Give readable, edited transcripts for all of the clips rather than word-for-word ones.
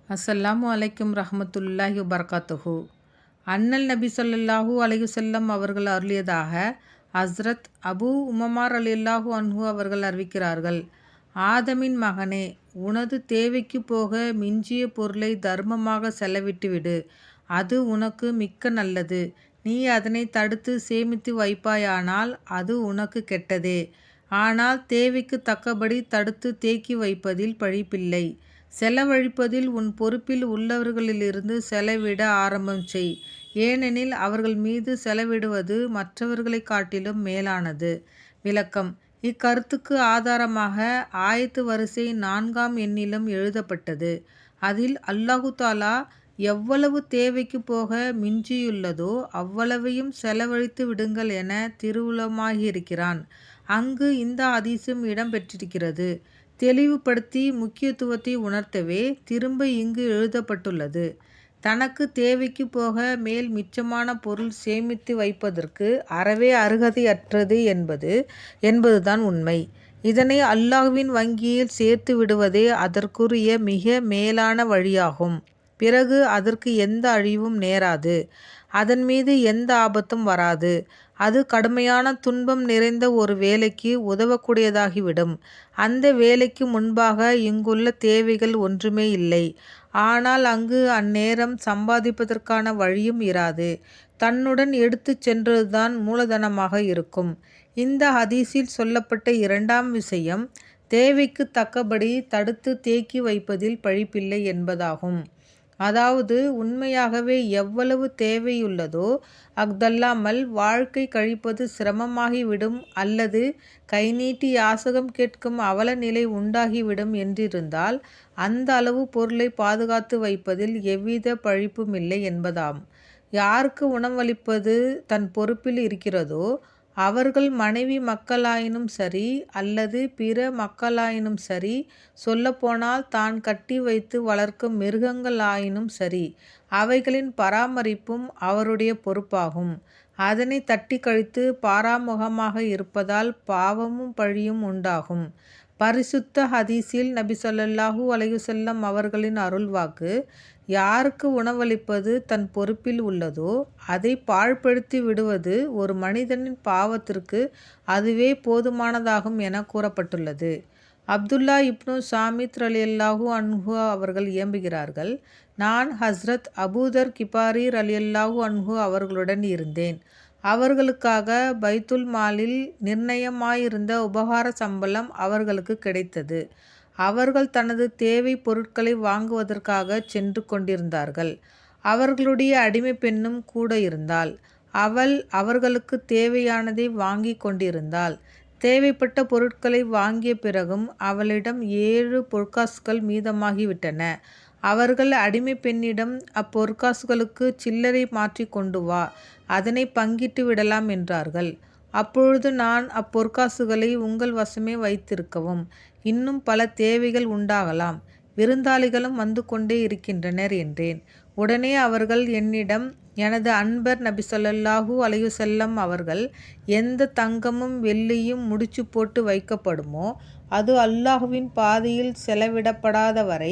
அஸ்ஸலாமு அலைக்கும் ரஹ்மத்துல்லாஹி வபரகாத்துஹு. அண்ணல் நபி ஸல்லல்லாஹு அலைஹி வஸல்லம் அவர்கள் அருளியதாக ஹஸ்ரத் அபூ உமமா ரலியல்லாஹு அன்ஹு அவர்கள் அறிவிக்கிறார்கள். ஆதமின் மகனே, உனது தேவைக்கு போக மிஞ்சிய பொருளை தர்மமாக செலவிட்டுவிடு. அது உனக்கு மிக்க நல்லது. நீ அதனை தடுத்து சேமித்து வைப்பாயானால் அது உனக்கு கெட்டதே. ஆனால் தேவைக்கு தக்கபடி தடுத்து தேக்கி வைப்பதில் பழிப்பில்லை. செலவழிப்பதில் உன் பொறுப்பில் உள்ளவர்களிலிருந்து செலவிட ஆரம்பம் செய். ஏனெனில் அவர்கள் மீது செலவிடுவது மற்றவர்களை காட்டிலும் மேலானது. விளக்கம்: இக்கருத்துக்கு ஆதாரமாக ஆயத்து வரிசை 4ஆம் எண்ணிலும் எழுதப்பட்டது. அதில் அல்லாஹு தாலா எவ்வளவு தேவைக்கு போக மிஞ்சியுள்ளதோ அவ்வளவையும் செலவழித்து விடுங்கள் என திருவுளமாகியிருக்கிறான். அங்கு இந்த ஹதீஸும் இடம்பெற்றிருக்கிறது. தெளிவுபடுத்தி முக்கியத்துவத்தை உணர்த்தவே திரும்ப இங்கு எழுதப்பட்டுள்ளது. தனக்கு தேவைக்கு போக மேல் மிச்சமான பொருள் சேமித்து வைப்பதற்கு அறவே அருகதையற்றது என்பதுதான் உண்மை. இதனை அல்லாஹ்வின் வங்கியில் சேர்த்து விடுவதே அதற்குரிய மிக மேலான வழியாகும். பிறகு அதற்கு எந்த அழிவும் நேராது. அதன் மீது எந்த ஆபத்தும் வராது. அது கடுமையான துன்பம் நிறைந்த ஒரு வேலைக்கு உதவக்கூடியதாகிவிடும். அந்த வேலைக்கு முன்பாக இங்குள்ள தேவைகள் ஒன்றுமே இல்லை. ஆனால் அங்கு அந்நேரம் சம்பாதிப்பதற்கான வழியும் இராது. தன்னுடன் எடுத்துச் சென்றதுதான் மூலதனமாக இருக்கும். இந்த ஹதீஸில் சொல்லப்பட்ட 2ஆம் விஷயம் தேவைக்கு தக்கபடி தடுத்து தேக்கி வைப்பதில் பழிப்பில்லை என்பதாகும். அதாவது உண்மையாகவே எவ்வளவு தேவையுள்ளதோ அஃதல்லாமல் வாழ்க்கை கழிப்பது சிரமமாகிவிடும் அல்லது கை நீட்டி யாசகம் கேட்கும் அவல நிலை உண்டாகிவிடும் என்றிருந்தால் அந்த அளவு பொருளை பாதுகாத்து வைப்பதில் எவ்வித பழிப்புமில்லை என்பதாம். யாருக்கு உணவளிப்பது தன் பொறுப்பில் இருக்கிறதோ அவர்கள் மனைவி மக்களாயினும் சரி அல்லது பிற மக்களாயினும் சரி, சொல்லப்போனால் தான் கட்டி வைத்து வளர்க்கும் மிருகங்களாயினும் சரி, அவைகளின் பராமரிப்பும் அவருடைய பொறுப்பாகும். அதனை தட்டி கழித்து பாராமுகமாக இருப்பதால் பாவமும் பழியும் உண்டாகும். பரிசுத்த ஹதீஸில் நபி ஸல்லல்லாஹு அலைஹி வஸல்லம் அவர்களின் அருள்வாக்கு: யாருக்கு உணவளிப்பது தன் பொறுப்பில் உள்ளதோ அதை பாழ்படுத்தி விடுவது ஒரு மனிதனின் பாவத்திற்கு அதுவே போதுமானதாகும் என கூறப்பட்டுள்ளது. அப்துல்லா இப்னு சாமித் ரலியல்லாஹு அன்ஹு அவர்கள் இயம்புகிறார்கள்: நான் ஹஸ்ரத் அபூதர் கிபாரி ரலியல்லாஹு அன்ஹு அவர்களுடன் இருந்தேன். அவர்களுக்காக பைத்துல் மாலில் நிர்ணயமாயிருந்த உபகார சம்பளம் அவர்களுக்கு கிடைத்தது. அவர்கள் தனது தேவை பொருட்களை வாங்குவதற்காக சென்று கொண்டிருந்தார்கள். அவர்களுடைய அடிமை பெண்ணும் கூட இருந்தாள். அவள் அவர்களுக்கு தேவையானதை வாங்கி கொண்டிருந்தாள். தேவைப்பட்ட பொருட்களை வாங்கிய பிறகும் அவளிடம் 7 பொற்காசுகள் மீதமாகிவிட்டன. அவர்கள் அடிமை பெண்ணிடம், அப்பொற்காசுகளுக்கு சில்லறை மாற்றி கொண்டு வா, அதனை பங்கிட்டு விடலாம் என்றார்கள். அப்பொழுது நான், அப்பொற்காசுகளை உங்கள் வசமே வைத்திருக்கவும், இன்னும் பல தேவைகள் உண்டாகலாம், விருந்தாளிகளும் வந்து கொண்டே இருக்கின்றனர் என்றேன். உடனே அவர்கள் என்னிடம், எனது அன்பர் நபி ஸல்லல்லாஹு அலைஹி வஸல்லம் அவர்கள், எந்த தங்கமும் வெள்ளியும் முடிச்சு போட்டு வைக்கப்படுமோ அது அல்லாஹ்வின் பாதையில் செலவிடப்படாத வரை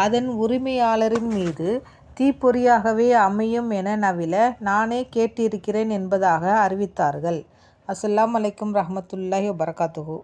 அதன் உரிமையாளரின் மீது தீப்பொறியாகவே அமையும் என நவில நானே கேட்டிருக்கிறேன் என்பதாக அறிவித்தார்கள். அஸ்ஸலாமு அலைக்கும் ரஹ்மத்துல்லாஹி வபரகாத்துஹு.